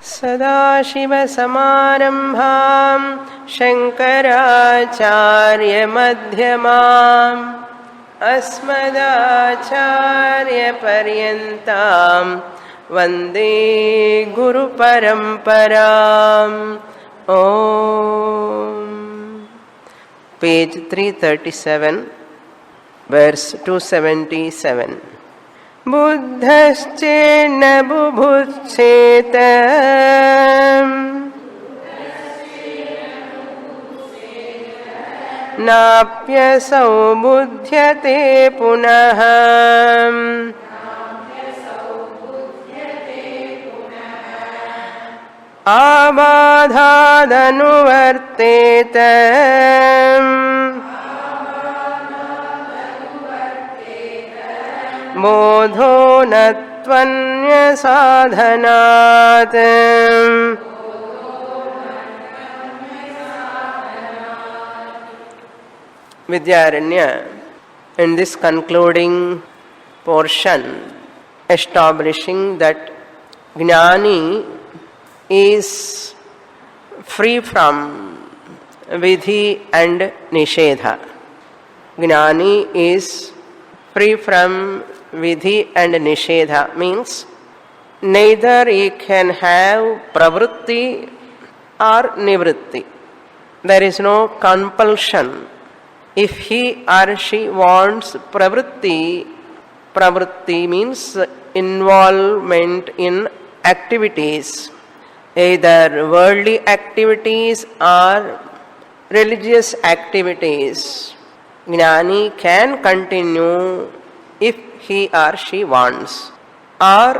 सदाशिवसमारम्भां शङ्कराचार्यमध्यमाम् अस्मदाचार्यपर्यन्तां वन्दे गुरुपरम्पराम्. Page 337, verse 277. बुद्धश्चेन्न बुभुत्सेत नाप्यसौ बुध्यते पुनः. आबाधादनुवर्तेत बोधो न त्वन्यसाधनात्. Vidyaranya, in this concluding portion, establishing that Jnani is free from Vidhi and Nishedha. Jnani is free from Vidhi and Nishedha means neither he can have pravritti or nivritti. There is no compulsion. If he or she wants pravritti, pravritti means involvement in activities, either worldly activities or religious activities. Jnani can continue if he or she wants, or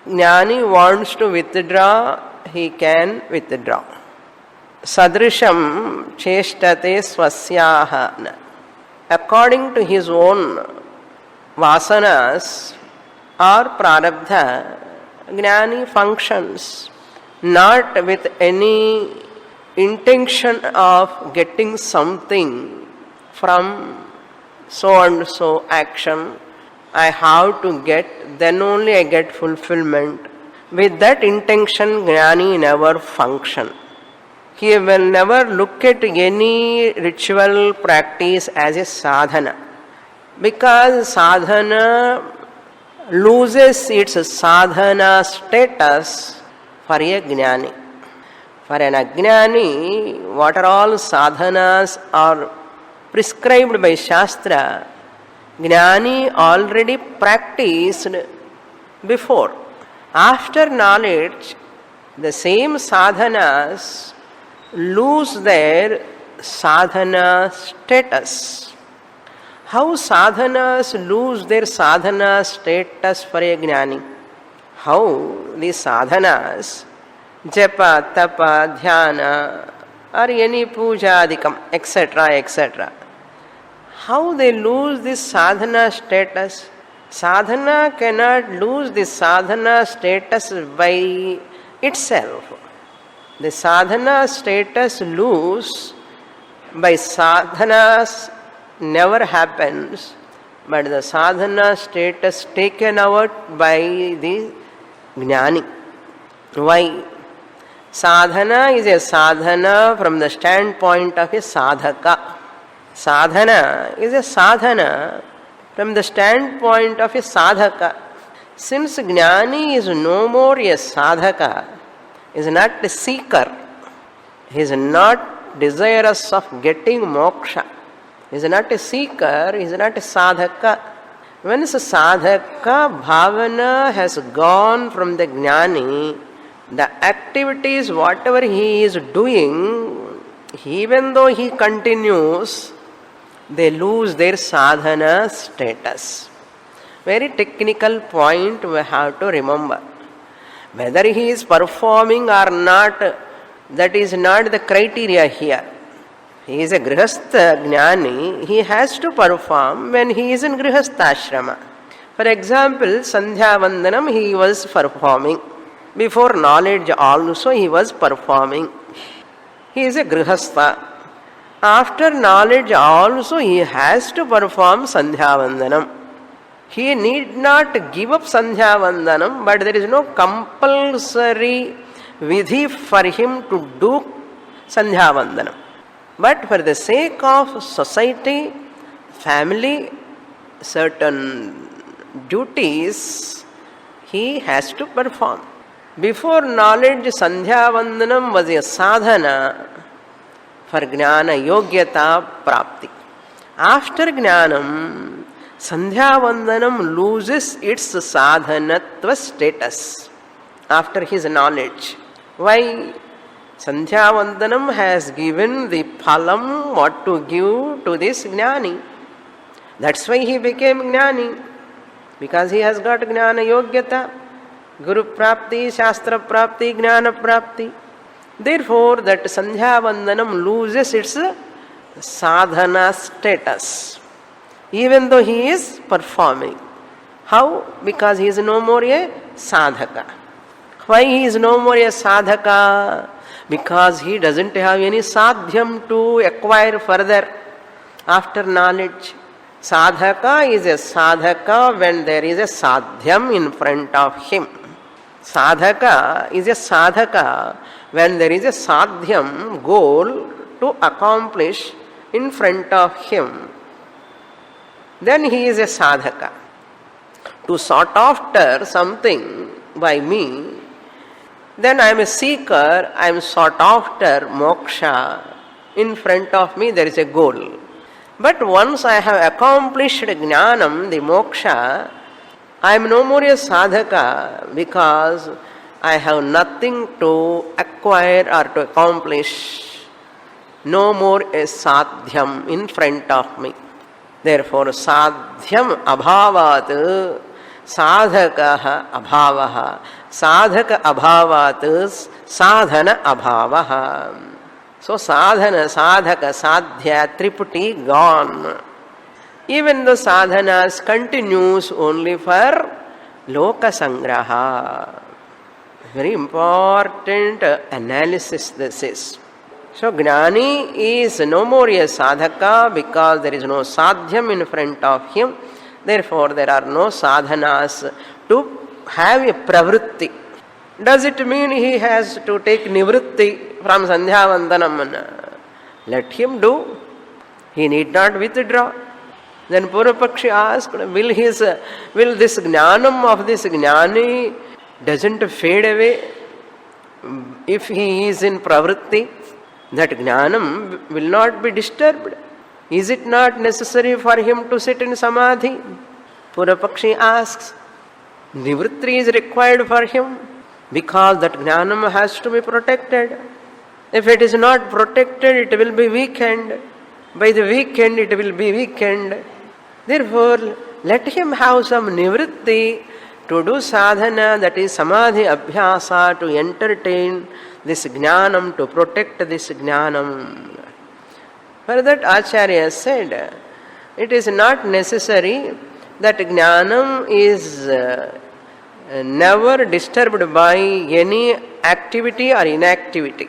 Jnani wants to withdraw, he can withdraw. Sadrisham cheshtate swasyaha. According to his own vasanas or prarabdha, Jnani functions not with any intention of getting something from so and so action. I have to get, then only I get fulfillment. With that intention, Jnani never function. He will never look at any ritual practice as a sadhana, because sadhana loses its sadhana status for a Jnani. For an Ajnani, what are all sadhanas are prescribed by Shastra, Jnani already practiced before. After knowledge, the same sadhanas lose their sadhana status. How sadhanas lose their sadhana status for a Jnani? How these sadhanas, japa, tapa, dhyana, or any puja-adikam, etc., etc., how they lose this sadhana status? Sadhana cannot lose this sadhana status by itself. The sadhana status lose by sadhanas never happens, but the sadhana status taken out by the Jnani. Why? Sadhana is a sadhana from the standpoint of a sadhaka. Sadhana is a sadhana from the standpoint of a sadhaka. Since Jnani is no more a sadhaka, is not a seeker, he is not desirous of getting moksha, he is not a seeker, he is not a sadhaka. Once a sadhaka bhavana has gone from the Jnani, the activities, whatever he is doing, even though he continues, they lose their sadhana status. Very technical point we have to remember. Whether he is performing or not, that is not the criteria here. He is a grihastha jnani, he has to perform when he is in grihastha ashrama. For example, Sandhya Vandanam he was performing. Before knowledge also he was performing. He is a grihastha. After knowledge also he has to perform Sandhya Vandanam. He need not give up Sandhya Vandanam, but there is no compulsory vidhi for him to do Sandhya Vandanam. But for the sake of society, family, certain duties, he has to perform. Before knowledge, Sandhya Vandanam was a sadhana for Jnana Yogyata Prapti. After Jnanam, Sandhya Vandanam loses its sadhanatva status after his knowledge. Why? Sandhya Vandanam has given the phalam what to give to this Jnani. That's why he became Jnani, because he has got Jnana Yogyata, Guru Prapti, Shastra Prapti, Jnana Prapti. Therefore, that Sandhya Vandanam loses its sadhana status, even though he is performing. How? Because he is no more a sadhaka. Why he is no more a sadhaka? Because he doesn't have any sadhyam to acquire further after knowledge. Sadhaka is a sadhaka when there is a sadhyam in front of him. Sadhaka is a sadhaka when there is a sadhyam, goal to accomplish in front of him. Then he is a sadhaka. To sought after something by me, then I am a seeker, I am sought after moksha. In front of me there is a goal. But once I have accomplished jnanam, the moksha, I am no more a sadhaka because I have nothing to acquire or to accomplish. No more a sadhyam in front of me. Therefore, sadhyam abhavat sadhaka abhavaha. Sadhaka abhavat sadhana abhavaha. So sadhana, sadhaka, sadhya, triputi gone. Even the sadhanas continues only for loka sangraha. Very important analysis this is. So Jnani is no more a sadhaka because there is no sadhyam in front of him. Therefore there are no sadhanas to have a pravritti. Does it mean he has to take nivritti from Sandhya Vandanam? Let him do. He need not withdraw. Then Purvapakshi asked, will this jnanam of this jnani doesn't fade away if he is in pravritti? That jnanam will not be disturbed. Is it not necessary for him to sit in samadhi? Purvapakshi asks. Nivritti is required for him because that jnanam has to be protected. If it is not protected, it will be weakened. By the weekend, it will be weakened. Therefore, let him have some nivritti to do sadhana, that is samadhi abhyasa, to entertain this jnanam, to protect this jnanam. For that Acharya said, it is not necessary that jnanam is never disturbed by any activity or inactivity.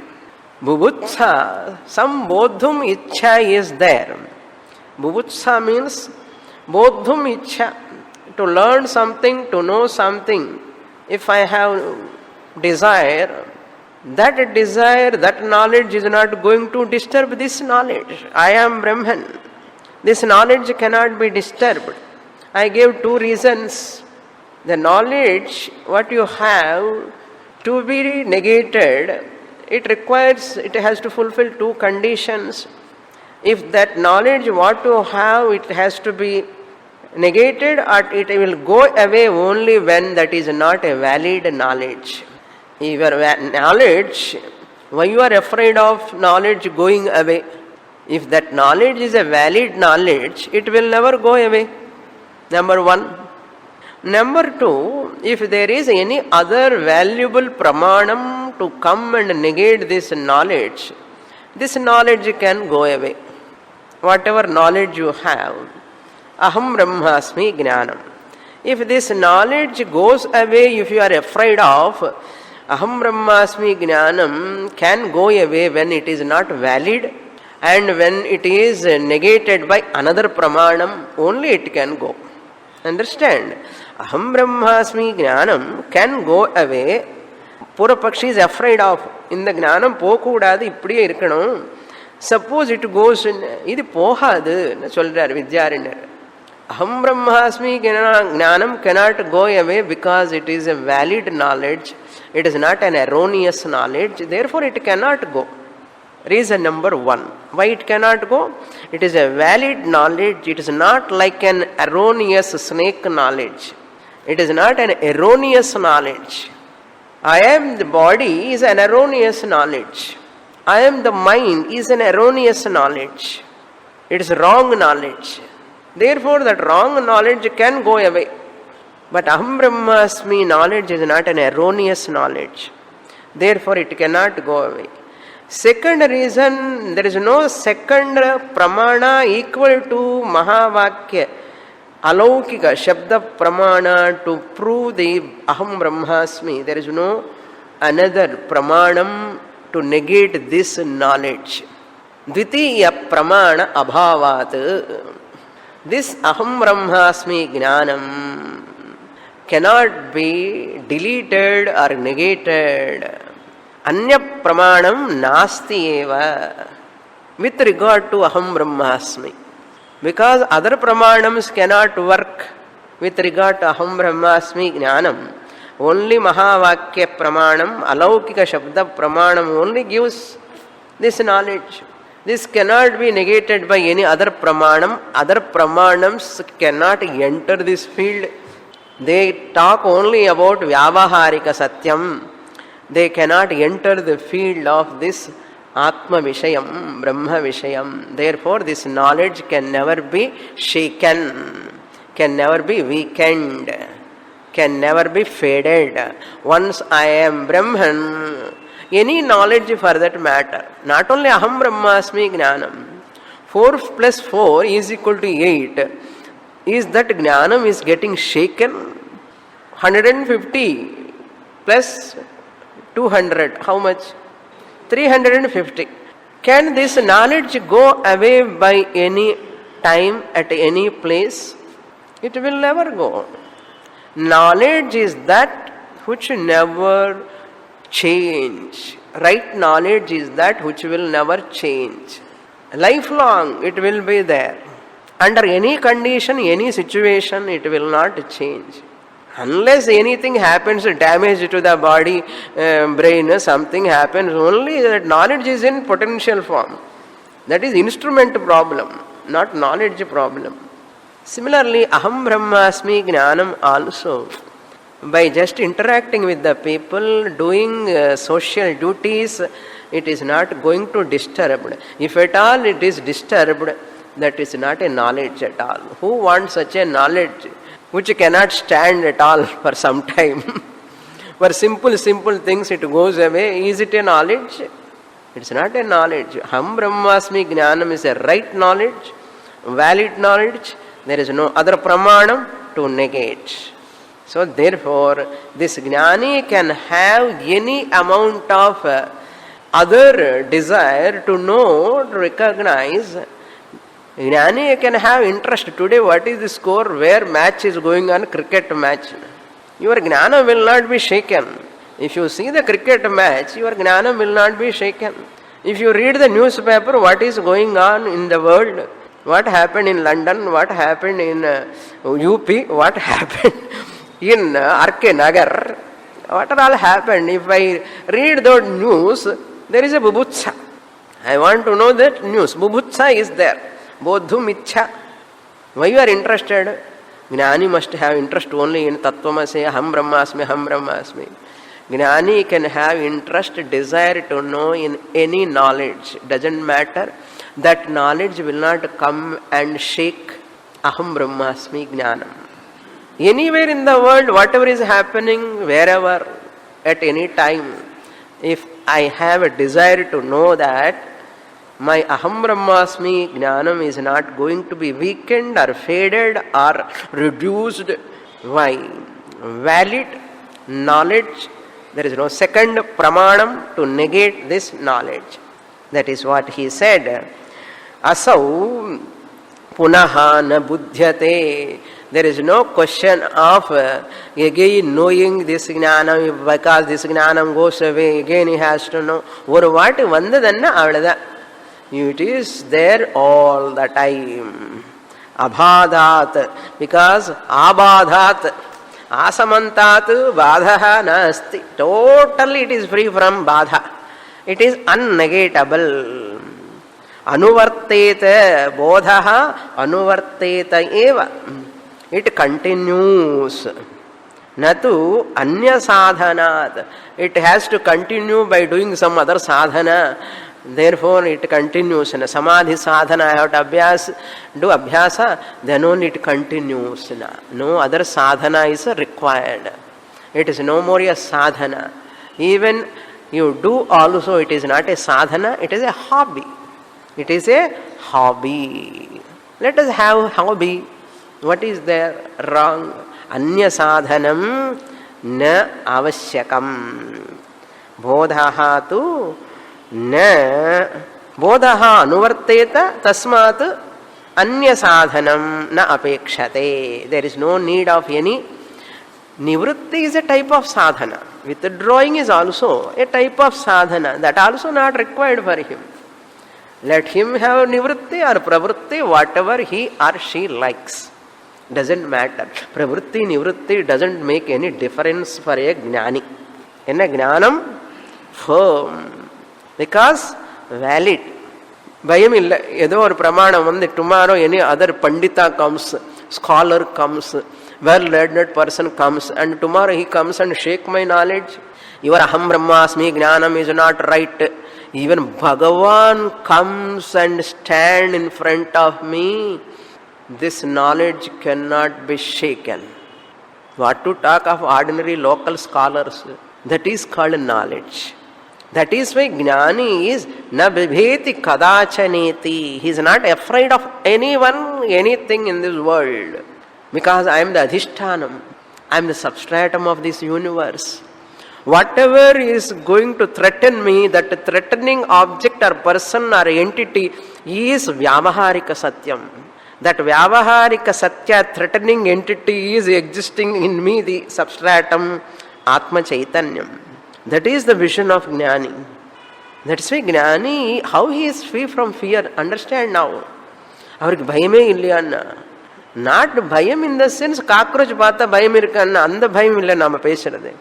Bubutsa, some bodhum ichha is there. Bubutsa means bodhum ichha, to learn something, to know something. If I have desire, that knowledge is not going to disturb this knowledge. I am Brahman. This knowledge cannot be disturbed. I gave two reasons. The knowledge, what you have, to be negated, it has to fulfill two conditions. If that knowledge, what you have, it has to be negated, or it will go away only when that is not a valid knowledge. If your knowledge, why you are afraid of knowledge going away? If that knowledge is a valid knowledge, it will never go away. Number one. Number two, if there is any other valuable pramanam to come and negate this knowledge can go away. Whatever knowledge you have, aham brahmasmi jnanam. If this knowledge goes away, if you are afraid of, aham brahmasmi jnanam can go away when it is not valid, and when it is negated by another pramanam, only it can go. Understand? Aham Brahmasmi Jnanam can go away. Pura Pakshi is afraid of. In the Jnanam Pokudadu Ipdiye Irkanum. Suppose it goes in. This Pohadu, Soldar Vidyarindar. Aham Brahmasmi Jnanam cannot go away because it is a valid knowledge. It is not an erroneous knowledge. Therefore, it cannot go. Reason number one. Why it cannot go? It is a valid knowledge. It is not like an erroneous snake knowledge. It is not an erroneous knowledge. I am the body is an erroneous knowledge. I am the mind is an erroneous knowledge. It is wrong knowledge. Therefore, that wrong knowledge can go away. But Aham Brahmasmi knowledge is not an erroneous knowledge. Therefore, it cannot go away. Second reason, there is no second pramana equal to Mahavakya, Alaukika, Shabda pramana to prove the Aham Brahmasmi. There is no another pramanam to negate this knowledge. Dvitiya pramana abhavat. This Aham Brahmasmi Jnanam cannot be deleted or negated. Anya pramanam nasti eva with regard to Aham Brahmasmi. Because other pramanams cannot work with regard to Aham Brahmasmi Jnanam. Only Mahavakya pramanam, Alaukika Shabda pramanam only gives this knowledge. This cannot be negated by any other pramanam. Other pramanams cannot enter this field. They talk only about Vyavaharika Satyam. They cannot enter the field of this Atma Vishayam, Brahma Vishayam. Therefore, this knowledge can never be shaken, can never be weakened, can never be faded. Once I am Brahman, any knowledge for that matter, not only Aham Brahmasmi Jnanam, 4 plus 4 is equal to 8. Is that Jnanam is getting shaken? 150 plus 200, how much? 350. Can this knowledge go away by any time, at any place? It will never go. Knowledge is that which never change. Right knowledge is that which will never change. Lifelong it will be there. Under any condition, any situation, it will not change. Unless anything happens, damage to the body, brain, something happens, only that knowledge is in potential form. That is instrument problem, not knowledge problem. Similarly, Aham Brahmasmi Jnanam also, by just interacting with the people, doing social duties, it is not going to disturb. If at all it is disturbed, that is not a knowledge at all. Who wants such a knowledge which cannot stand at all for some time? For simple things it goes away. Is it a knowledge? It's not a knowledge. Aham Brahmasmi Jnanam is a right knowledge, valid knowledge. There is no other pramanam to negate. So therefore, this Jnani can have any amount of other desire to know, to recognize. Jnani can have interest. Today, what is the score? Where match is going on? Cricket match. Your Jnana will not be shaken. If you see the cricket match, your Jnana will not be shaken. If you read the newspaper, what is going on in the world? What happened in London? What happened in UP? What happened in RK Nagar? What all happened? If I read those news, there is a bubutsa. I want to know that news. Bubutsa is there. Bodhum ichha. Why you are interested? Jnani must have interest only in Tattvamasi, Aham Brahmasmi, Aham Brahmasmi. Jnani can have interest, desire to know in any knowledge. Doesn't matter. That knowledge will not come and shake Aham Brahmasmi Jnanam. Anywhere in the world, whatever is happening, wherever, at any time, if I have a desire to know that, my Aham Brahmasmi Jnanam is not going to be weakened or faded or reduced. Why? Valid knowledge. There is no second pramanam to negate this knowledge. That is what he said. Asau punaha na buddhyate. There is no question of again knowing this jnanam, because this jnanam goes away, again he has to know. Or what vandadanna avladha. It is there all the time. Abhadat, because abhadat, asamantat badha nasti. Totally it is free from badha. It is unnegatable. Anuvarteta bodha anuvarteta eva. It continues. Natu anya sadhanat. It has to continue by doing some other sadhana. Therefore it continues. In a samadhi sadhana I have to do abhyasa, then only it continues. No other sadhana is required. It is no more a sadhana. Even you do also, it is not a sadhana, it is a hobby. It is a hobby. Let us have hobby. What is there wrong? Anya sadhanam na avashyakam. Bodhaha tu na bodhaha anuvarteta tasmat anya sadhanam na apekshate. There is no need of any. Nivritti is a type of sadhana. Withdrawing is also a type of sadhana. That also not required for him. Let him have nivritti or pravritti, whatever he or she likes. Doesn't matter. Pravritti, nivritti doesn't make any difference for a jnani. In a jnanam, firm. Because valid. Bhayam illa. Edo or pramanam vande tomorrow any other pandita comes, scholar comes, well-learned person comes, and tomorrow he comes and shake my knowledge. Your aham brahmasmi jnanam is not right. Even Bhagavan comes and stand in front of me. This knowledge cannot be shaken. What to talk of ordinary local scholars? That is called knowledge. That is why Jnani is na bibheti kadachaneti. He is not afraid of anyone, anything in this world. Because I am the adhishthanam. I am the substratum of this universe. Whatever is going to threaten me, that threatening object or person or entity is Vyavaharika Satyam. That Vyavaharika Satya threatening entity is existing in me, the substratum, Atma Chaitanyam. That is the vision of Jnani. That's why Jnani, how he is free from fear, understand now. Avarku bhayame illaiyanna. Not bhayam in the sense, cockroach paatha bhayam irukkanna, andha bhayam illa nama pesuradhu.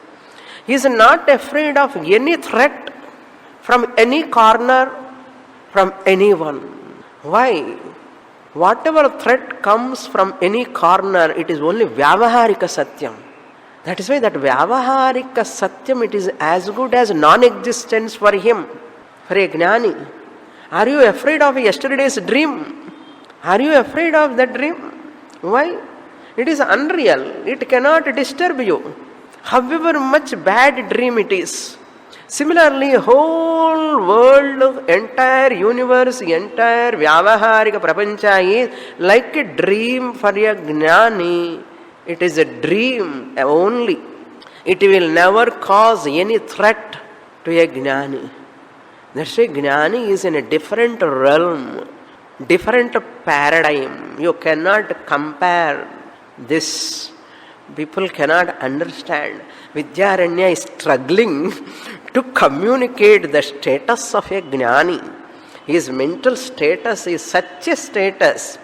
He is not afraid of any threat from any corner, from anyone. Why? Whatever threat comes from any corner, it is only Vyavaharika Satyam. That is why that Vyavaharika Satyam, it is as good as non-existence for him, for a Jnani. Are you afraid of yesterday's dream? Are you afraid of that dream? Why? It is unreal. It cannot disturb you. However much bad dream it is. Similarly, whole world, entire universe, entire Vyavaharika Prapancha is like a dream for a Jnani. It is a dream only. It will never cause any threat to a Jnani. That's why Jnani is in a different realm, different paradigm. You cannot compare this. People cannot understand. Vidyaranya is struggling to communicate the status of a Jnani. His mental status is such a status.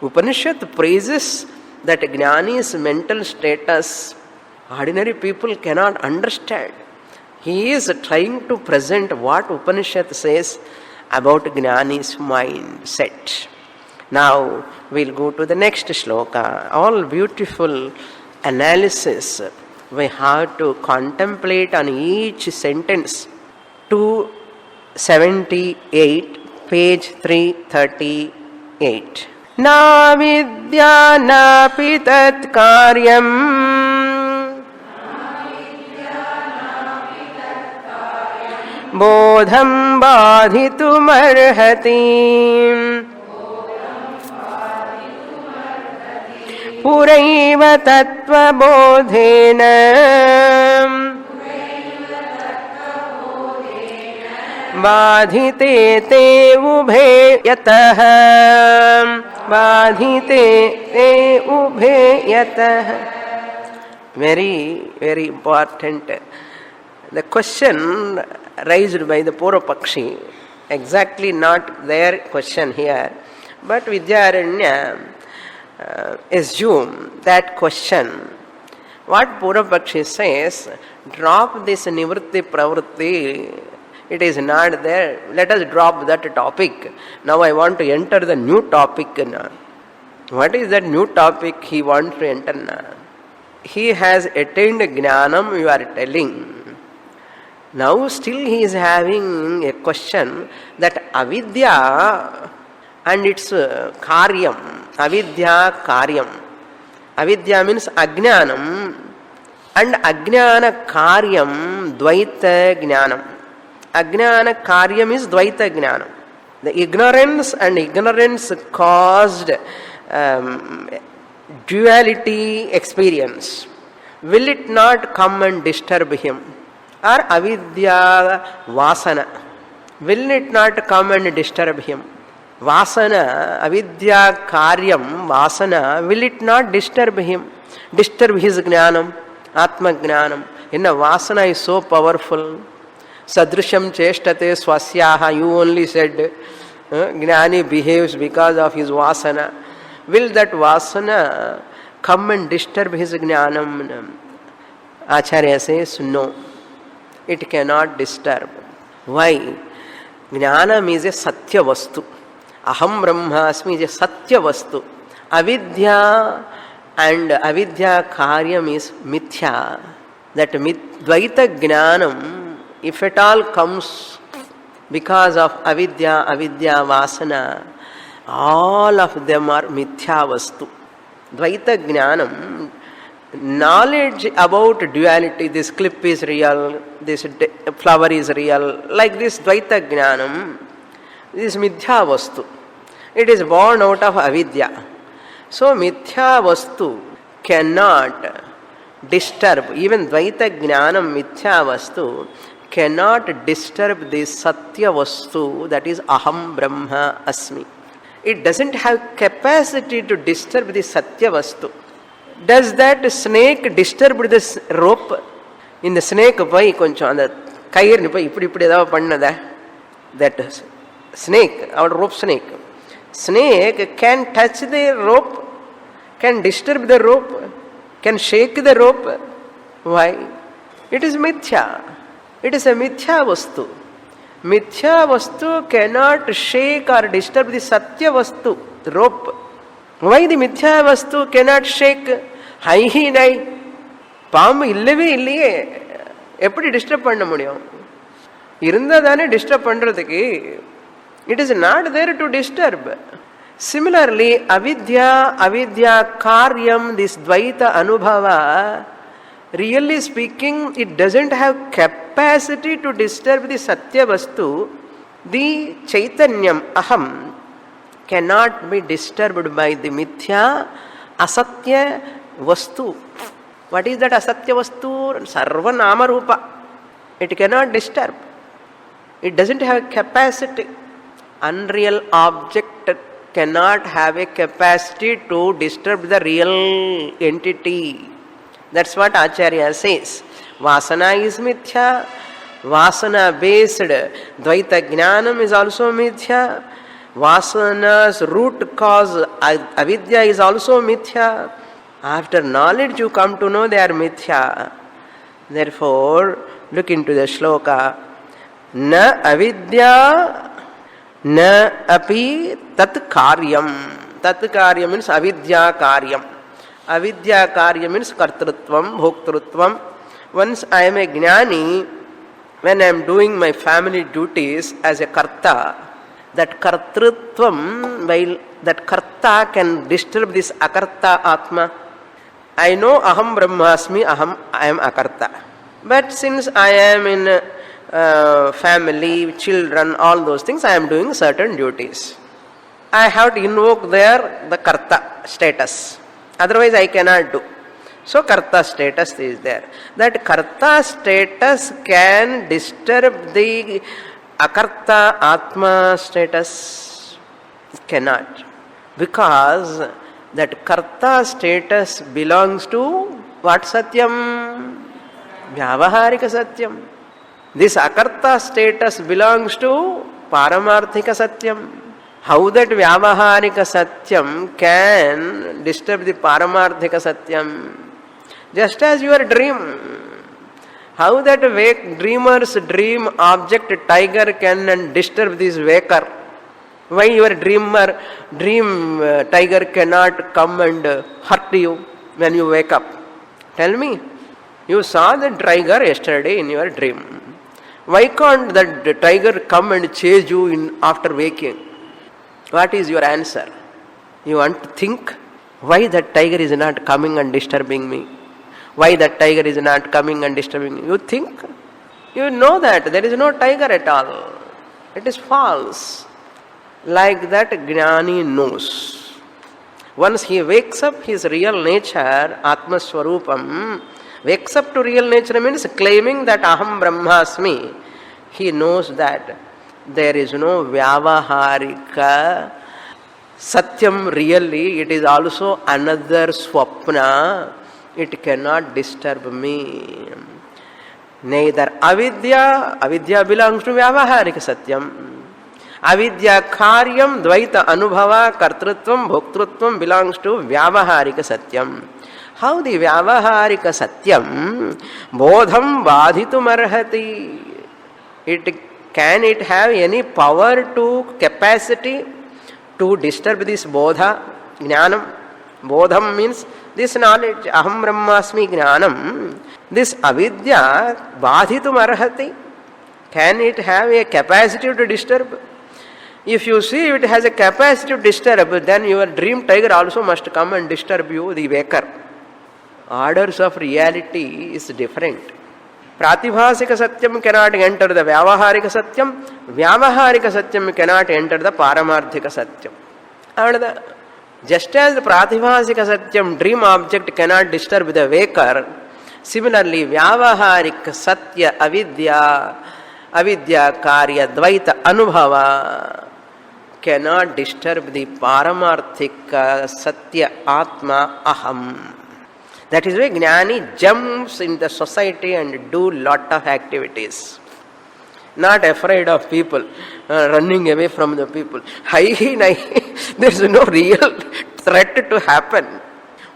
Upanishad praises that Jnani's mental status. Ordinary people cannot understand. He is trying to present what Upanishad says about Jnani's mindset. Now we'll go to the next shloka. All beautiful analysis we have to contemplate on each sentence. 278, page 338. Na vidya napi tat karyam bodham badhitum arhati puraiva tattva bodhena badhite te ubhe yatah बाधिते ते उभे यतः. Very, very important. The question raised by the Purvapakshi, exactly not their question here, but Vidyaranya assume that question. What Purvapakshi says, drop this nivritti pravritti, it is not there. Let us drop that topic. Now I want to enter the new topic. What is that new topic he wants to enter? He has attained jnanam, you are telling. Now still he is having a question that avidya and its karyam. Avidya karyam. Avidya means ajnanam and ajnana karyam dvaita jnanam. Ajnana karyam is dvaita jnanam. The ignorance and ignorance caused duality experience. Will it not come and disturb him? Or avidya vasana, will it not come and disturb him? Vasana, avidya karyam, vasana, will it not disturb him? Disturb his jnanam, atma jnanam. Vasana is so powerful. Sadrisham cheshtate swasyaha, you only said jnani behaves because of his vasana. Will that vasana come and disturb his jnanam? Acharya says no, it cannot disturb. Why? Jnanam is a satya vastu. Aham brahmasmi is a satya vastu. Avidya and avidya karyam is mithya. That dvaita jnanam, if at all comes because of avidya, vasana, all of them are mithya vastu. Dvaita jnanam, knowledge about duality, this clip is real, this flower is real, like this dvaita jnanam, this mithya vastu. It is born out of avidya. So mithya vastu cannot disturb, even dvaita jnanam mithya vastu cannot disturb this satya vastu, that is aham brahma asmi. It doesn't have capacity to disturb the satya vastu. Does that snake disturb this rope? In the snake pai koncham and kairni pai ipdi edava pannada. That snake, our rope snake. Snake can touch the rope, can disturb the rope, can shake the rope. Why? It is mithya. It is a mithya vastu. Mithya vastu cannot shake or disturb the satya vastu, the rope. Why the mithya vastu cannot shake? Hai hi nai. Paam illave illiye. Eppadi disturb panna mudiyum? Irundha dane disturb pandradhukku. It is not there to disturb. Similarly, avidya karyam, this dvaita anubhava, really speaking, it doesn't have capacity to disturb the satya vastu. The chaitanyam, aham, cannot be disturbed by the mithya asatya vastu. What is that asatya vastu? Sarva nama rupa. It cannot disturb. It doesn't have capacity. Unreal object cannot have a capacity to disturb the real entity. That's what Acharya says. Vasana is mithya. Vasana based dvaita jnanam is also mithya. Vasana's root cause avidya is also mithya. After knowledge you come to know they are mithya. Therefore, look into the shloka. Na avidya na api tat karyam. Tat karyam means avidya karyam. Avidya karya means kartrutvam, bhoktrutvam. Once I am a jnani, when I am doing my family duties as a karta, that kartrutvam, while that karta can disturb this akarta atma. I know aham brahmasmi, I am akarta. But since I am in family, children, all those things, I am doing certain duties. I have to invoke there the karta status. Otherwise I cannot do. So karta status is there. That karta status can disturb the akarta atma status. It cannot. Because that karta status belongs to what satyam? Vyavaharika satyam. This akarta status belongs to paramarthika satyam. How that vyavaharika satyam can disturb the paramarthika satyam? Just as your dream. How that dreamer's dream object tiger can disturb this waker? Why your dream tiger cannot come and hurt you when you wake up? Tell me. You saw the tiger yesterday in your dream. Why can't that tiger come and chase you after waking? What is your answer? You want to think why that tiger is not coming and disturbing me? Why that tiger is not coming and disturbing me? You think? You know that there is no tiger at all. It is false. Like that, Jnani knows. Once he wakes up his real nature, Atma Swarupam, wakes up to real nature means claiming that Aham Brahmasmi. He knows that there is no Vyavaharika Satyam really. It is also another Swapna. It cannot disturb me. Neither avidya belongs to Vyavaharika Satyam. Avidya karyam dvaita anubhava kartrutvam bhoktrutvam belongs to Vyavaharika Satyam. How the Vyavaharika Satyam bodham badhitum arhati? Can it have any power to capacity to disturb this bodha, jnanam? Bodham means this knowledge, aham brahmasmi jnanam. This avidya badhitum arhati. Can it have a capacity to disturb? If you see it has a capacity to disturb, then your dream tiger also must come and disturb you, the waker. Orders of reality is different. Pratibhasika Satyam cannot enter the Vyavaharika Satyam. Vyavaharika Satyam cannot enter the Paramarthika Satyam. And just as the Pratibhasika Satyam, dream object, cannot disturb the waker, similarly Vyavaharika Satya Avidya Karya Dvaita Anubhava cannot disturb the Paramarthika Satya Atma Aham. That is why Jnani jumps in the society and do lot of activities. Not afraid of people, running away from the people. There is no real threat to happen.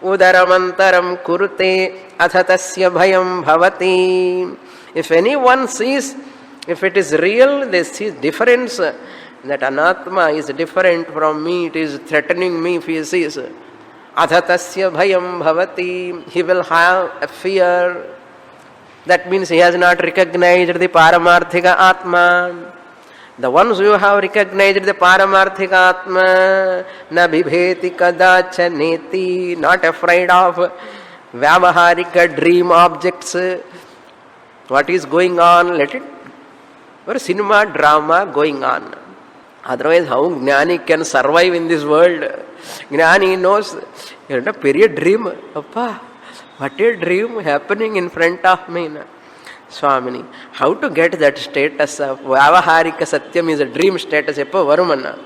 Udaramantaram kurute athatasya bhayam bhavati. If anyone sees, if it is real, they see difference. That anatma is different from me, it is threatening me if he sees. Adhatasya bhayam bhavati. He will have a fear. That means he has not recognized the Paramarthika Atma. The ones who have recognized the Paramarthika Atma, na bibheti kadacha neti, not afraid of Vyavaharika dream objects. What is going on? Let it. Or cinema, drama going on. Otherwise, how Jnani can survive in this world? Jnani knows, you know, period dream. Appa, what a dream happening in front of me. Swamini, how to get that status of Vyavaharika Satyam is a dream status. Eppo varumanna.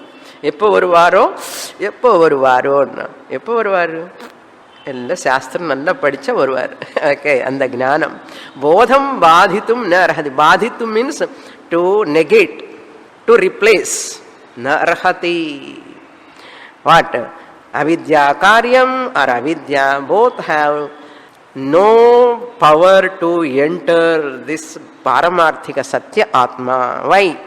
Eppo varuvaro? Eppo varuvaru. Eppo varuvaru? Ella Shastram nalla padicha varuvaru. Okay, and the Jnanam. Bodham badhitum na arhati. Badhitum means to negate, to replace. Na arhati. What? Avidya karyam or avidya both have no power to enter this Paramarthika Satya Atma. Why?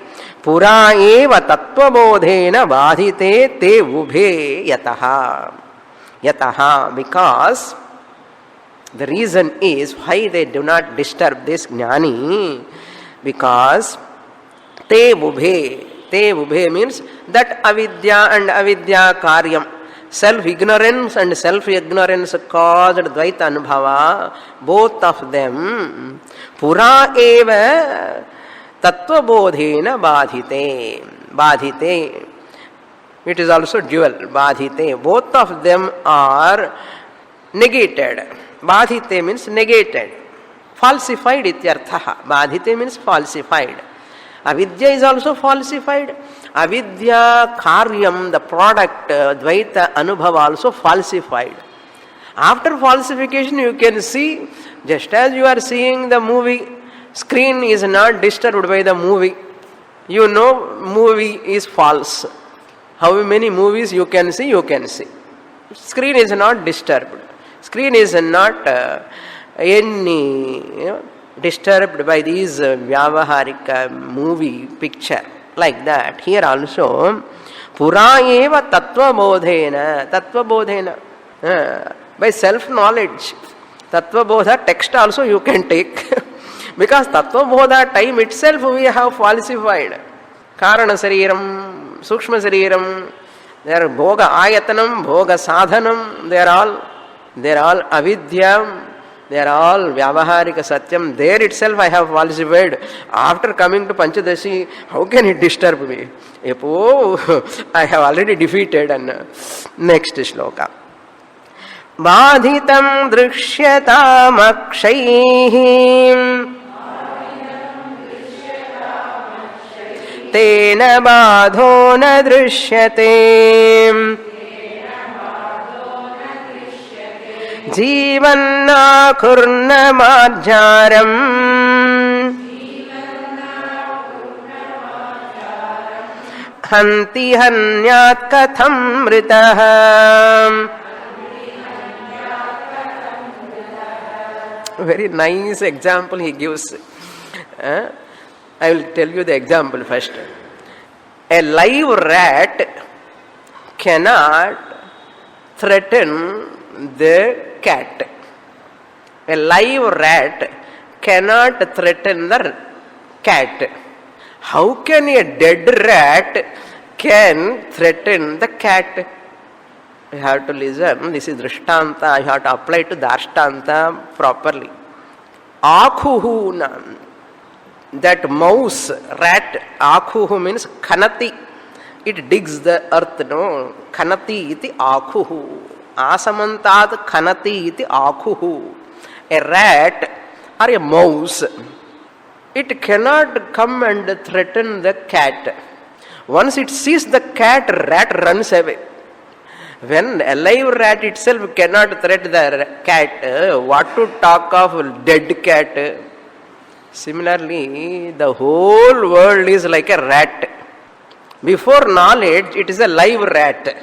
Pura eva tattva bodhena badhite te ubhe yataha. Yataha, because the reason is why they do not disturb this Jnani, because te ubhe. Te ubhe means that avidya and avidya karyam, self-ignorance and self-ignorance caused Dvaita Anubhava, both of them, pura eva tattva bodhena badhite. Badhite. It is also dual, badhite. Both of them are negated. Badhite means negated. Falsified ityarthaha. Badhite means falsified. Avidya is also falsified. Avidya karyam, the product, Dvaita Anubhava also falsified. After falsification you can see, just as you are seeing the movie, screen is not disturbed by the movie. You know movie is false. How many movies you can see? You can see. Screen is not disturbed. Screen is not disturbed by these vyavaharika movie picture. Like that. Here also, pura eva tattva bodhena. By self-knowledge. Tattva bodha text also you can take. Because tattva bodha time itself we have falsified. Karana sariram, sukshma sariram, they are bhoga ayatanam, bhoga sadhanam, they are all avidya, they are all vyavaharika satyam. There itself I have falsified. After coming to Panchadashi, how can it disturb me? I have already defeated. And next shloka. Badhitam drishyatam akshayhim tena badho na drishyate जीवन्ना कुर्न मार्जारम हन्ति हन्यात् कथं मृतः. Very nice example he gives. I will tell you the example first. A live rat cannot threaten the cat. A live rat cannot threaten the cat. How can a dead rat can threaten the cat? You have to listen. This is Drishtanta. You have to apply to Dashtanta properly. Akhuhu, that mouse, rat, akhuhu means khanati. It digs the earth, no? Khanati iti akhuhu. Asamantat khanati iti akhuhu. A rat or a mouse, it cannot come and threaten the cat. Once it sees the cat, rat runs away. When a live rat itself cannot threaten the cat, what to talk of dead cat? Similarly, the whole world is like a rat. Before knowledge, it is a live rat.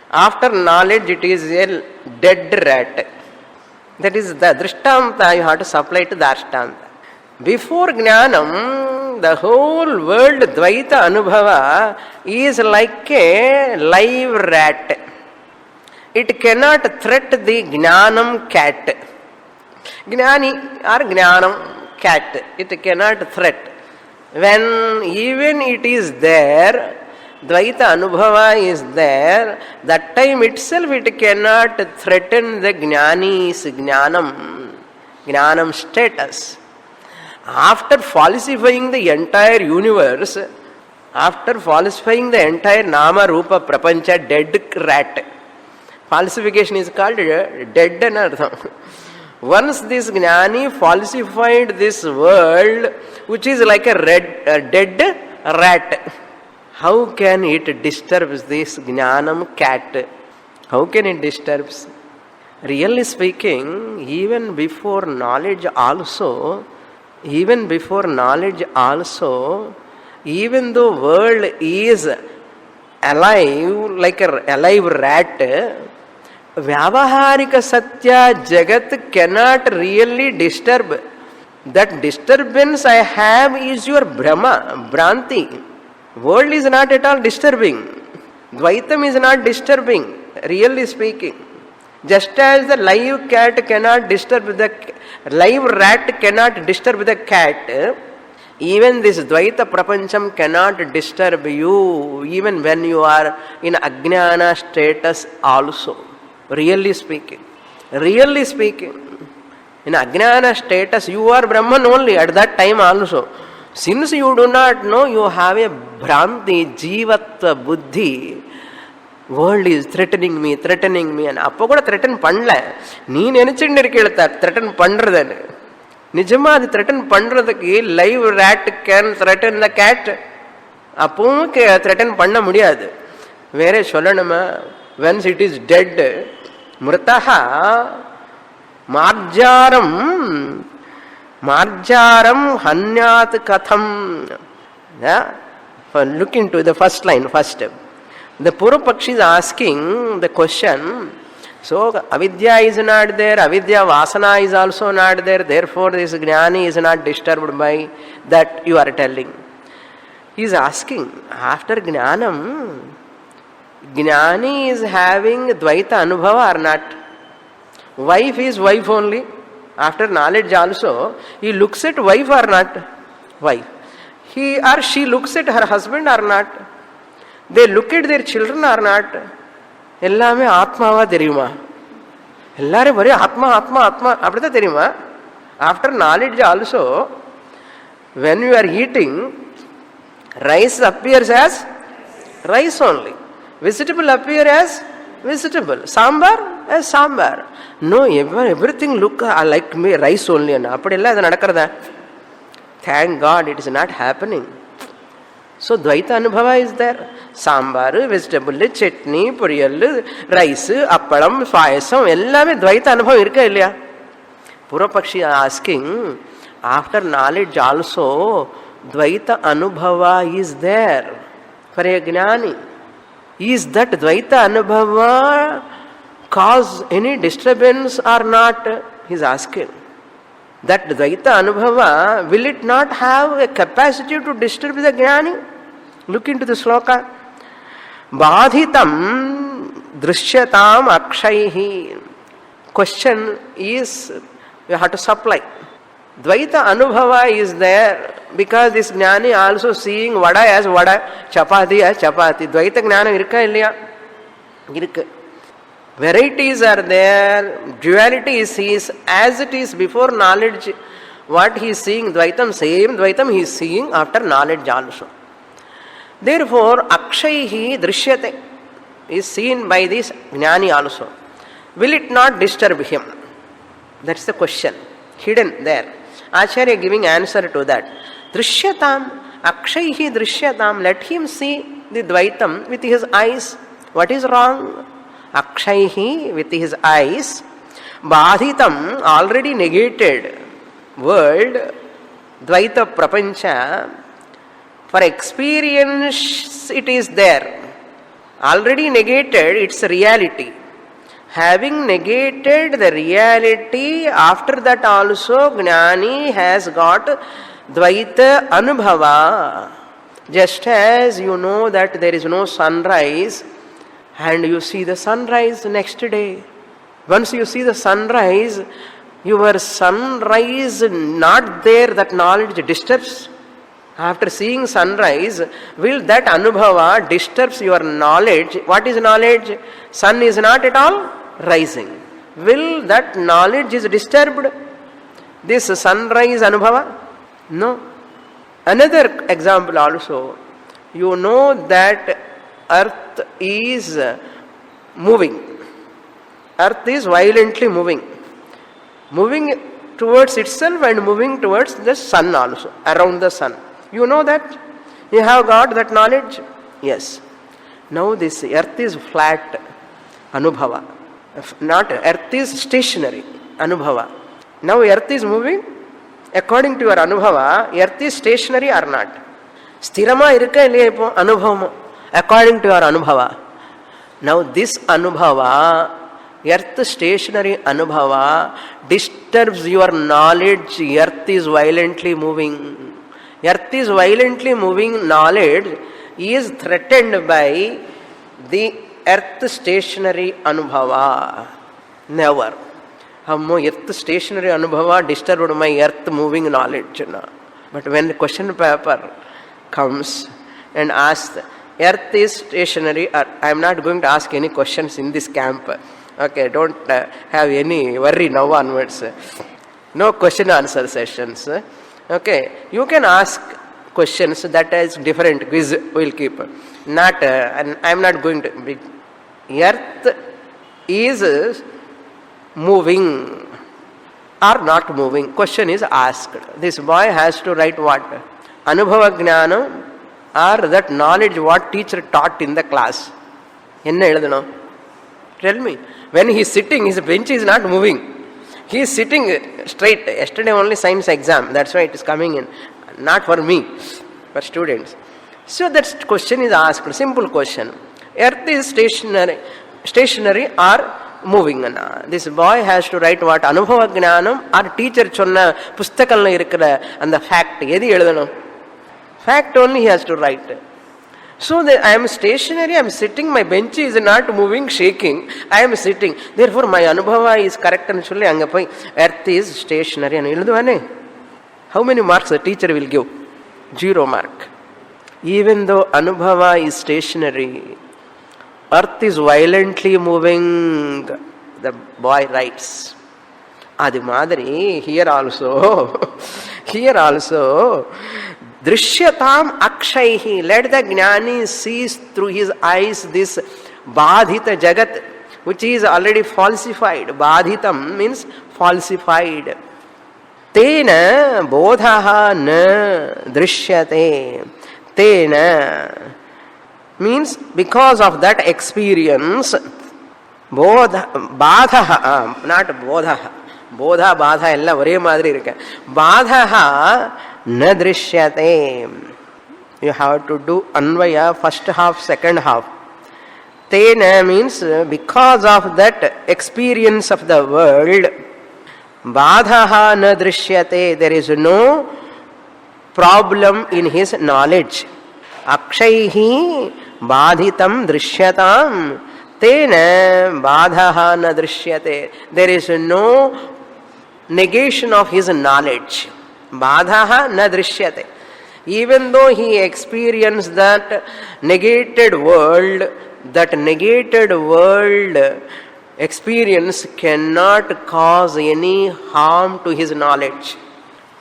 After knowledge, it is a dead rat. That is the Drishtanta you have to supply to the Ashtanta. Before Jnanam, the whole world Dvaita Anubhava is like a live rat. It cannot threat the Jnanam cat. Jnani or Jnanam cat. It cannot threat. When even it is there, Dvaita Anubhava is there, that time itself it cannot threaten the Jnani's Jnanam status. After falsifying the entire universe, after falsifying the entire Nama Rupa Prapancha, dead rat, falsification is called dead and artham. Once this Jnani falsified this world, which is like a dead rat, how can it disturb this Jnanam cat? How can it disturb? Really speaking, even before knowledge also, even though world is alive, like a alive rat, Vyavaharika Satya Jagat cannot really disturb. That disturbance I have is your Brahma, Bhranti. World is not at all disturbing. Dvaitam is not disturbing, really speaking. Just as the live cat cannot disturb the live rat cannot disturb the cat, even this Dvaita Prapancham cannot disturb you, even when you are in Ajnana status also. Really speaking. Really speaking. In Ajnana status, you are Brahman only at that time also. Since you do not know, you have a Bhranti, Jivatva, Buddhi. World is threatening me, and appo kuda threaten pannala. Nee nenichindi irukkelta threaten pandradanu. நிஜமா அது threaten பண்றதுக்கு live rat can threaten the cat, அப்பவும் threaten பண்ண முடியாது. வேற சொல்லணுமா, once it is dead மிருதஹா மார்ஜாரம் மார்ஜாரம் ஹன்யாத் கதம். Look into the first line first. The Purupakshi is asking the question, so avidya is not there, avidya vasana is also not there, therefore this jnani is not disturbed by that you are telling. He is asking, after jnanam, jnani is having dvaita anubhava or not? Wife is wife only. After knowledge also, he looks at wife or not? Wife. He or she looks at her husband or not? They look at their children or not? எல்லாமே ஆத்மாவா தெரியுமா? எல்லாரும் ஒரே ஆத்மா ஆத்மா ஆத்மா அப்படிதான் தெரியுமா? After knowledge also, when you are eating, rice appears as rice only, vegetable appear as vegetable, sambar as sambar. No, everything look like me rice only. அப்படி எல்லாம் இது நடக்கிறதா? Thank God it is not happening. So Dvaita Anubhava is there. Sambar, vegetable, chutney, poriyal, rice, appalam, payasam, ellame Dvaita Anubhava irukka illaya? Purupakshi asking, after knowledge also Dvaita Anubhava is there for a jnani. Is that Dvaita Anubhava cause any disturbance or not? He is asking. That Dvaita Anubhava, will it not have a capacity to disturb the jnani? Look into the sloka. Badhitam drishyatam akshaihi. Question is, you have to supply. Dvaita Anubhava is there because this jnani also seeing vada as vada, chapati as chapati. Dvaita jnana irukka illaya? Irukku. Varieties are there, duality is as it is before knowledge. What he is seeing, Dvaitam, same Dvaitam he is seeing after knowledge also. Therefore, Akshaihi Drishyate is seen by this Jnani also. Will it not disturb him? That's the question, hidden there. Acharya giving answer to that. Drishyatam, Akshaihi Drishyatam, let him see the Dvaitam with his eyes. What is wrong? Akshaihi with his eyes, Badhitam already negated world, Dvaita Prapancha, for experience it is there. Already negated its reality. Having negated the reality, after that also Jnani has got Dvaita Anubhava. Just as you know that there is no sunrise, and you see the sunrise next day. Once you see the sunrise, your sunrise not there, that knowledge disturbs. After seeing sunrise, will that Anubhava disturbs your knowledge? What is knowledge? Sun is not at all rising. Will that knowledge is disturbed? This sunrise Anubhava? No. Another example also. You know that earth is moving. Earth is violently moving. Moving towards itself and moving towards the sun also, around the sun. You know that? You have got that knowledge? Yes. Now this earth is flat, Anubhava. Not earth is stationary, Anubhava. Now earth is moving. According to your Anubhava, earth is stationary or not? Sthirama irukka illaya ipo Anubhava. According to your Anubhava. Now this Anubhava, earth stationary Anubhava, disturbs your knowledge. Earth is violently moving. Earth is violently moving knowledge is threatened by the earth stationary Anubhava. Never. Earth stationary Anubhava disturbed my earth moving knowledge. But when the question paper comes and asks, earth is stationary, I am not going to ask any questions in this camp. Okay, don't have any worry now onwards. No question answer sessions. Okay, you can ask questions, that is different, quiz will keep. Not, and I am not going to. Earth is moving. are not moving. Question is asked. This boy has to write what? Anubhava jnanam, or that knowledge what teacher taught in the class. Enna eludano? Tell me. When he is sitting, his bench is not moving. He is sitting straight. Yesterday only science exam. That's why it is coming in. Not for me, for students. So that question is asked. Simple question. Earth is stationary or moving. This boy has to write what? Anubhava jnanam or teacher chonna pustakalna irukra and the fact. Edi eludano? Fact only he has to write. So I am stationary, I am sitting, my bench is not moving, shaking, I am sitting. Therefore my anubhava is correct and solli anga poi earth is stationary and eluduvane. How many marks the teacher will give? 0 mark. Even though anubhava is stationary, earth is violently moving, the boy writes. Adi madari, here also, Drishyatam akshaihi. Let the jnani sees through his eyes this badhita jagat, which is already falsified. Badhitam means falsified. Tena bodhaha na drishyate. Tena means because of that experience, badhaha, not bodhaha. Bodha, badha, ella ore madri irukka. Badhaha na drishyate. You have to do anvaya first half, second half. Tena means because of that experience of the world, badhaha na drishyate. There is no problem in his knowledge. Akshaihi badhitam drishyatam. Tena badhaha na drishyate. There is no negation of his knowledge. Badhaha na drishyate. Even though he experienced that negated world experience cannot cause any harm to his knowledge.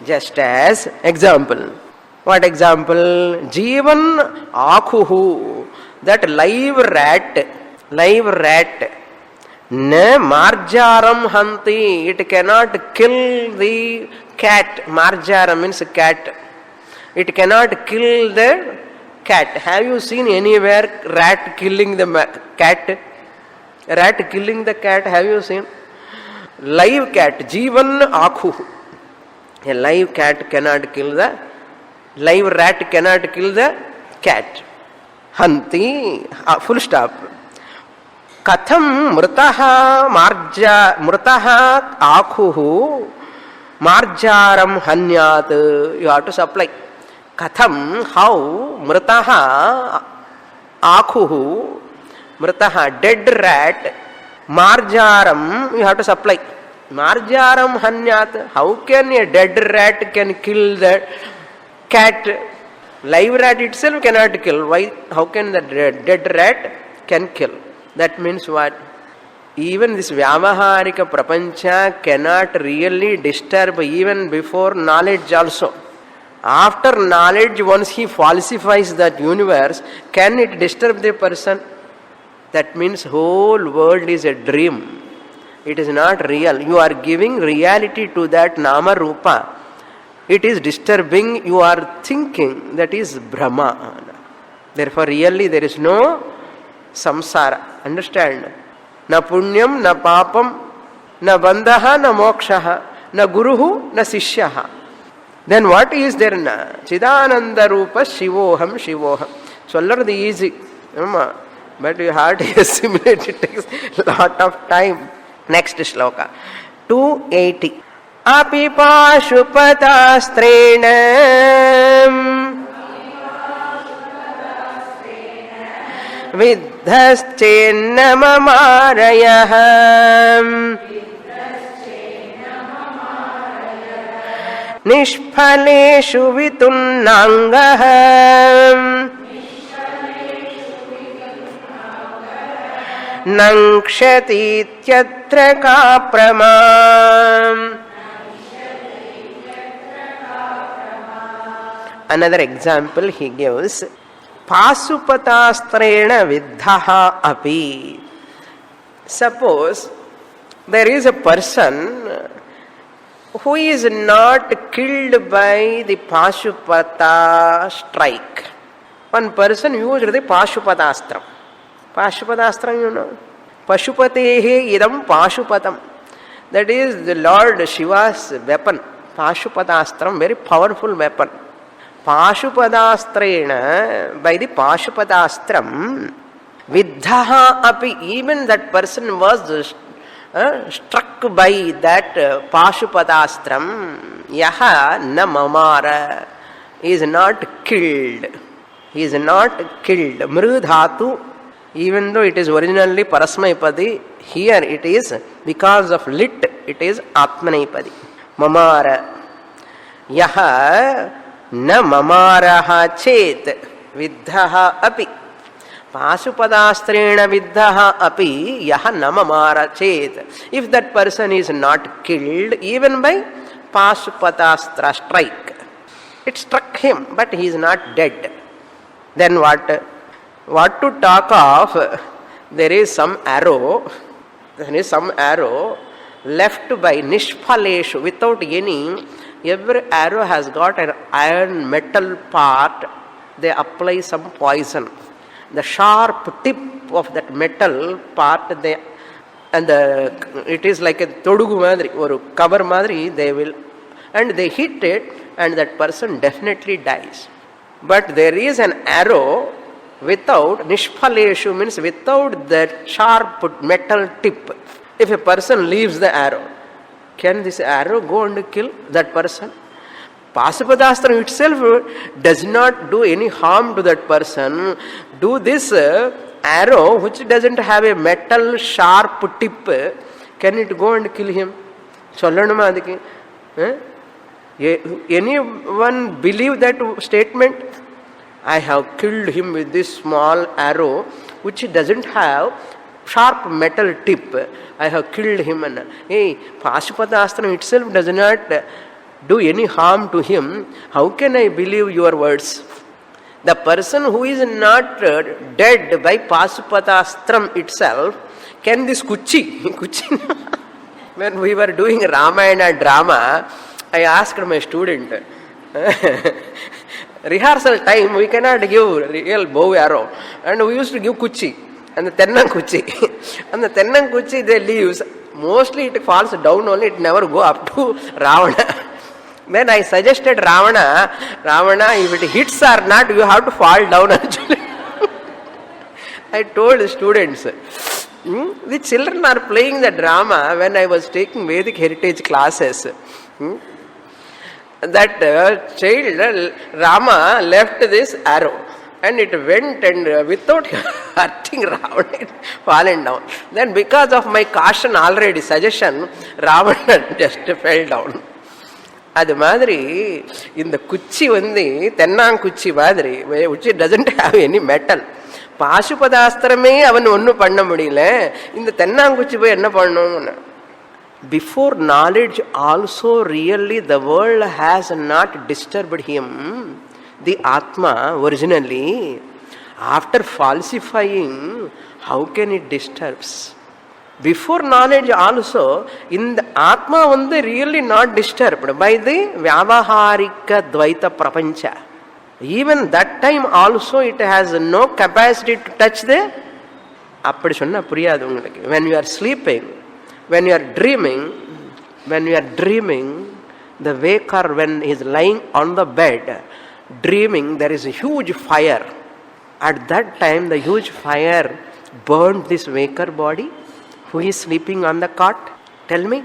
Just as example. What example? Jivan akhuhu. That live rat. Ne marjaram hanti. It cannot kill the cat. Marjaram means cat. It cannot kill the cat. Have you seen anywhere rat killing the cat? Rat killing the cat, have you seen? Live cat. Jivan akhu. A live cat cannot kill the, live rat cannot kill the cat. Hanti. Full stop. Katham mrtaha akhuhu marjaram hanyat. You have to supply. Katham, how? Mrtaha akhuhu, mrtaha, dead rat, marjaram, you have to supply. Marjaram hanyat. How can a dead rat can kill the cat? Live rat itself cannot kill. Why? How can the dead rat can kill? That means what? Even this vyavaharika prapancha cannot really disturb even before knowledge also. After knowledge, once he falsifies that universe, can it disturb the person? That means whole world is a dream. It is not real. You are giving reality to that nama rupa. It is disturbing your thinking. That is Brahma. Therefore, really there is no samsara. Understand? Na punyam, na papam, na bandhaha, na mokshaha, na guruhu, na sishyaha. Then what is there na? Chidananda Rupa Shivoham Shivoham. So learn the easy. But you have to assimilate. It takes a lot of time. Next shloka. 280. Apipa Shupatastrenam Vidhaschennamamarayaham Nishphaleshu vitunnangaham Nankshatityatra kapramam. Another example he gives. Pasupatastrena viddhaha api. Suppose there is a person who is not killed by the Pashupata strike. One person used the Pashupadastram. Pashupadastram, you know. Pashupatehe idam Pashupatam. That is the Lord Shiva's weapon. Pashupadastram, very powerful weapon. Pashupadastrena, by the Pashupadastram, Viddhaha api, even that person was struck by that Pashupadastram, Yaha na mamara, is not killed. He is not killed. Mrudhatu, even though it is originally Parasmaipadi, here it is, because of lit, it is Atmanaipadi. Mamara. Yaha na mamaraha chet viddhaha api. Pasupadastrena viddhaha api yaha na mamara chet. If that person is not killed, even by Pasupadastra strike, it struck him, but he is not dead. Then what? What to talk of? There is some arrow. There is some arrow left by Nishphaleshu without any. Every arrow has got an iron metal part. They apply some poison. The sharp tip of that metal part, it is like a todugu madri or cover madri. They will, and they hit it, and that person definitely dies. But there is an arrow without, Nishphaleshu means without that sharp metal tip. If a person leaves the arrow, can this arrow go and kill that person? Pasupadastra itself does not do any harm to that person. Do this arrow, which doesn't have a metal sharp tip, can it go and kill him? Anyone believe that statement? I have killed him with this small arrow which doesn't have sharp metal tip. I have killed him. Hey, Pashupadastram itself does not do any harm to him. How can I believe your words? The person who is not dead by Pashupadastram itself, can this Kuchi? When we were doing Ramayana drama, I asked my student, rehearsal time we cannot give real bow arrow, and we used to give Kuchi and the Tennang Kuchi. And the Tennang Kuchi, they leaves, mostly it falls down only, it never go up to Ravana. Then I suggested Ravana, if it hits or not, you have to fall down actually. I told the students, the children are playing the drama when I was taking Vedic heritage classes. That child, Rama, left this arrow and it went and without hurting Ravana, it fallen down. Then because of my caution already, suggestion, Ravana just fell down. Adu madri, in the kuchi vandi, Tennang kuchi madri, which doesn't have any metal. Pashupadastarame avan onnu panna mudiyala. In the Tennang kuchi poi enna pannum? Before knowledge also really the world has not disturbed him, the Atma originally. After falsifying, how can it disturbs? Before knowledge also, in the Atma vande really not disturbed by the Vyavaharika Dvaita Prapancha. Even that time also it has no capacity to touch the. Appadi sonna puriyadu ungalku. When you are sleeping, when you are dreaming, the waker, when he is lying on the bed, dreaming, there is a huge fire. At that time, the huge fire burned this waker body who is sleeping on the cot. Tell me,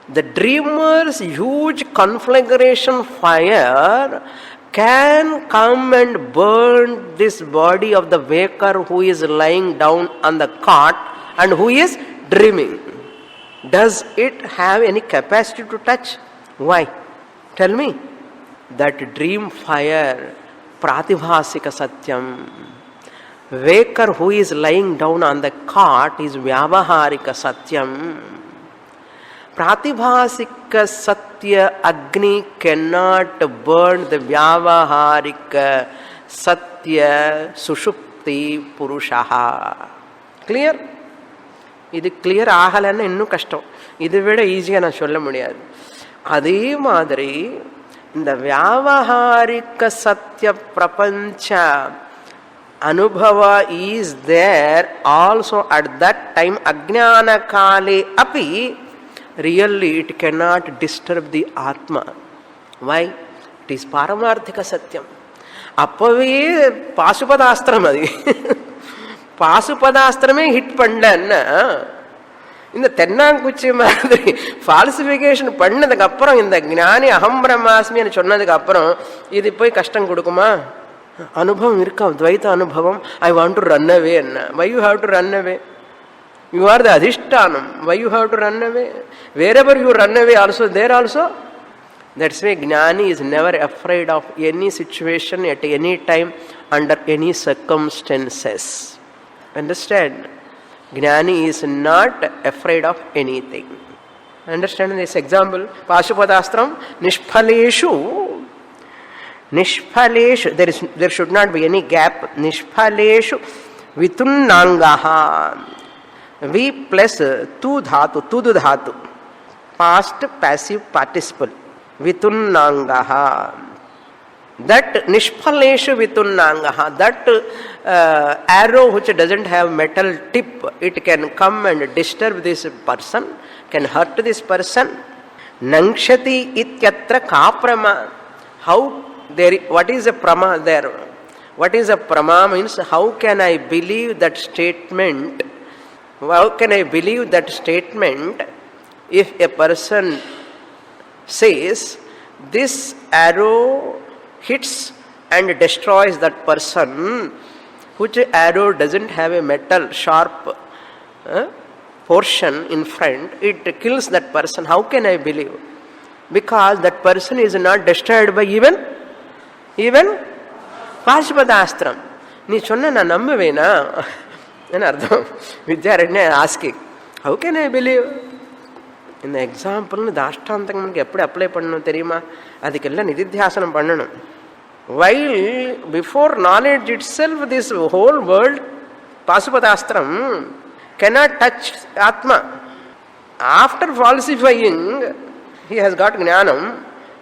the dreamer's huge conflagration fire can come and burn this body of the waker who is lying down on the cot and who is dreaming. Does it have any capacity to touch? Why? Tell me. That dream fire, pratibhasika satyam. Waker who is lying down on the cot is vyavaharika satyam. Pratibhasika satya agni cannot burn the vyavaharika satya sushupti purushaha. Clear? இது clear ஆகலைன்னு இன்னும் கஷ்டம். இதை விட ஈஸியாக நான் சொல்ல முடியாது. அதே மாதிரி இந்த வியாவகாரிக சத்திய பிரபஞ்ச அனுபவ is there also at that time அஜ்ஞான காலே அப்படி really it cannot disturb the atma. Why? It is பாரமார்த்திக சத்தியம். அப்பவே பாசுபதாஸ்திரம், அது பாசுபதாஸ்திரமே ஹிட் பண்ணலன்னா இந்த தென்னாங்குச்சி மாதிரி ஃபால்சிஃபிகேஷன் பண்ணதுக்கு அப்புறம் இந்த ஞானி அகம் பிரம்மாஸ்மின்னு சொன்னதுக்கு அப்புறம் இது போய் கஷ்டம் கொடுக்குமா? அனுபவம் இருக்கா, துவைத்த அனுபவம். I want to run away. என்ன? Why you have to run away? You are the அதிஷ்டானம். Why you have to run away? wherever you run away also, there also. That's why Jnani is never afraid of any situation at any time under any circumstances. Understand? Jnani is not afraid of anything. Understand this example? Pashupadaastram, Nishphaleshu. Nishphaleshu, there should not be any gap. Nishphaleshu Vitunnangaha. V plus tu dhatu, tudu dhatu. Past passive participle. Vitunnangaha. That Nishphaleshu Vitunnangaha, that arrow which doesn't have metal tip, it can come and disturb this person, can hurt this person. Nangshati ityatra ka prama. How there? What is a prama there? What is a prama means? How can I believe that statement? How can I believe that statement if a person says this arrow hits and destroys that person, which arrow doesn't have a metal sharp portion in front, it kills that person. How can I believe? Because that person is not destroyed by even Pashupadaastram. நீ சொன்ன நான் நம்புவேனா என்ன அர்த்தம்? Vidyaranya asking, how can I believe? இந்த எக்ஸாம்பிள்னு தாஷ்டாந்தங்களுக்கு எப்படி apply பண்ணணும் தெரியுமா? அதுக்கெல்லாம் நிதித்தியாசனம் பண்ணணும். While before knowledge it self this whole world Pashupatastra cannot touch Atma. After falsifying, he has got ஞானம்.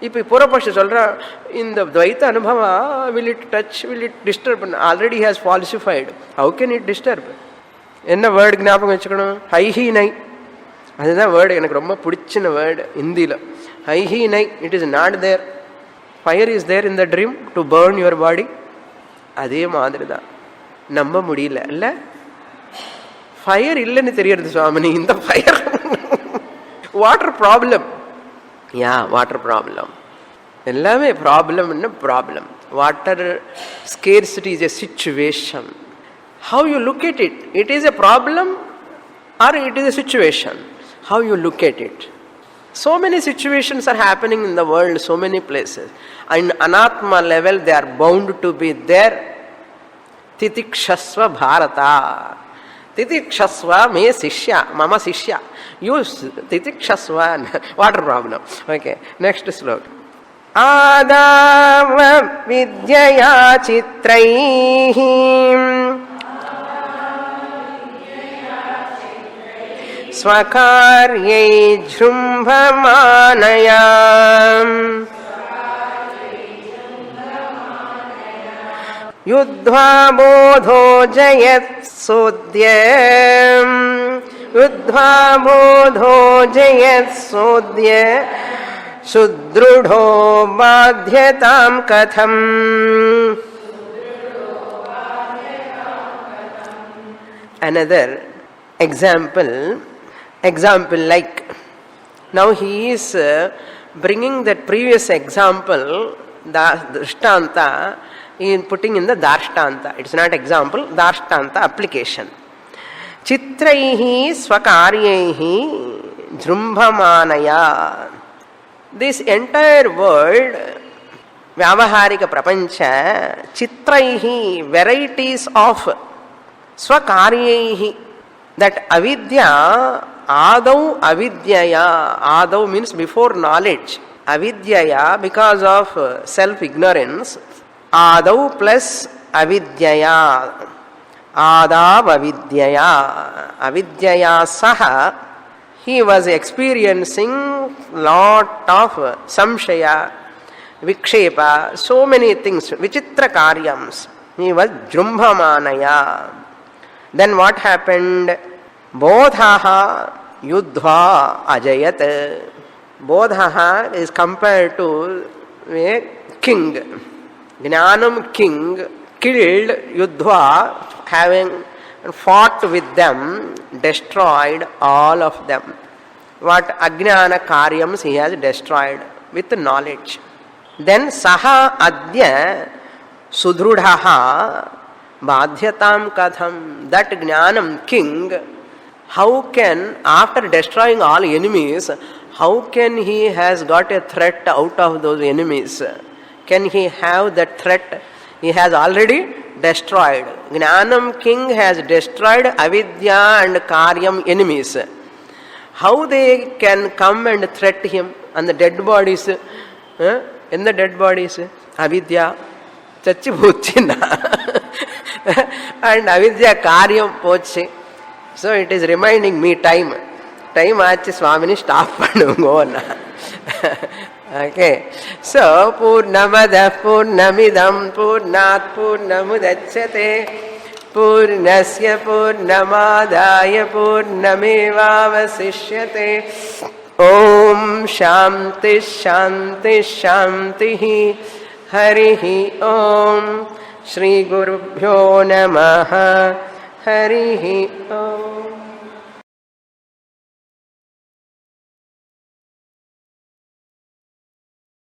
இப்போ பூர்வபக்ஷ சொல்கிறான், இந்த துவைத்த அனுபவா will it touch, will it disturb? Already he has falsified. How can it disturb? என்ன வேர்டு ஞாபகம் வச்சுக்கணும்? ஹைஹி நை. அதுதான் வேர்டு எனக்கு ரொம்ப பிடிச்சின வேர்டு ஹிந்தியில். ஹைஹி நை. It is not there. Fire is there in the dream to burn your body. அதே மாதிரி தான் நம்ப முடியல இல்லை? ஃபயர் இல்லைன்னு தெரியறது சுவாமினி. இந்த ஃபயர் வாட்டர் ப்ராப்ளம். யா, வாட்டர் ப்ராப்ளம். எல்லாமே ப்ராப்ளம். என்ன problem? Water scarcity is a situation. How you look at it? It is a problem or it is a situation? How you look at it? So many situations are happening in the world, so many places. In Anatma level, they are bound to be there. Titikshasva Bharata. Titikshasva me sishya, mama sishya. Use titikshasva. Water problem. Okay, next sloka. Adava vidyaya chitraihi स्वकार्यै जृम्भमानया युद्ध्वा बोधो जयत्सोद्य युद्ध्वा बोधो जयत्सोद्य सुदृढो बाध्यतां कथम्. Another example like, now he is bringing that previous example, the drishtanta, he is putting in the darshtanta. It's not example, darshtanta application. Chitraihi swakaryaihi jrumbhamanaya. This entire world, vyavaharika prapancha, chitraihi, varieties of swakaryaihi, that avidya, adau avidyaya, adau means before knowledge, avidyaya because of self-ignorance, adau plus avidyaya, adav avidyaya, avidyaya saha he was experiencing lot of samshaya, vikshepa, so many things, vichitra karyams. He was jrumbhamanaya. Then what happened? Bodhaha yudhva ajayat. Bodhaha is compared to a king. Jnanam king killed Yudhva, having fought with them, destroyed all of them. What Ajnana Karyams he has destroyed with knowledge. Then Saha Adya Sudrudhaha Badhyatam Katham. That Jnanam king, how can, after destroying all enemies, how can he has got a threat out of those enemies? Can he have that threat? He has already destroyed. Jnanam king has destroyed avidya and karyam enemies. How they can come and threat him? And the dead bodies, in the dead bodies, avidya, chachi bhuchina, and avidya karyam pochi. So it is reminding me time. Time aachi Swamini stop pannungo. Okay. So Purnamada Purnamidam Purnat Purnamudachyate Purnasya Purnamadaya Purnamevavasishyate. Om Shanti Shanti Shanti Harihi Om Shri Gurubhyo Namaha Harihi Om.